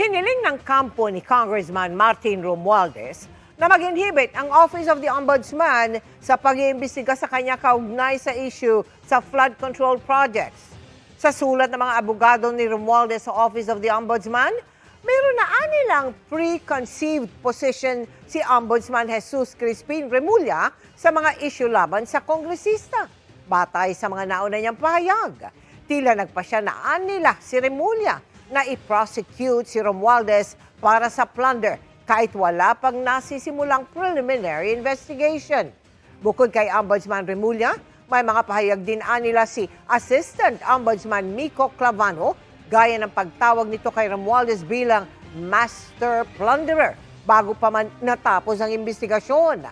Hiniling ng kampo ni Congressman Martin Romualdez na mag-inhibit ang Office of the Ombudsman sa pag-iimbestiga sa kanya kaugnay sa issue sa flood control projects. Sa sulat ng mga abogado ni Romualdez sa Office of the Ombudsman, mayroon na anilang preconceived position si Ombudsman Jesus Crispin Remulla sa mga issue laban sa kongresista. Batay sa mga nauna niyang pahayag, tila nagpasya na anila si Remulla na i-prosecute si Romualdez para sa plunder kahit wala pang nasisimulang preliminary investigation. Bukod kay Ombudsman Remulla, may mga pahayag din anila si Assistant Ombudsman Miko Clavano gaya ng pagtawag nito kay Romualdez bilang Master Plunderer bago pa man natapos ang investigasyon.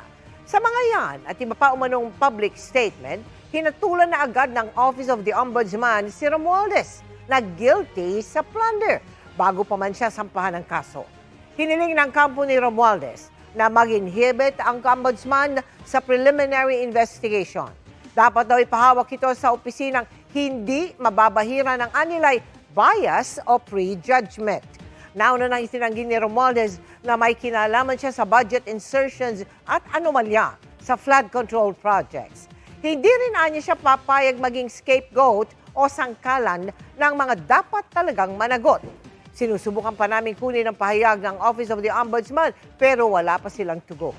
Sa mga yan at iba pa umanong public statement, hinatulan na agad ng Office of the Ombudsman si Romualdez na guilty sa plunder bago pa man siya sampahan ng kaso. Hiniling ng kampo ni Romualdez na mag-inhibit ang Ombudsman sa preliminary investigation. Dapat daw ipahawak ito sa opisinang hindi mababahira ng anilay bias o prejudgment. Nauna nang itinanggi ni Romualdez na may kinalaman siya sa budget insertions at anomalya sa flood control projects. Hindi rin anya siya papayag maging scapegoat o sangkalan ng mga dapat talagang managot. Sinusubukan pa namin kunin ang pahayag ng Office of the Ombudsman pero wala pa silang tugon.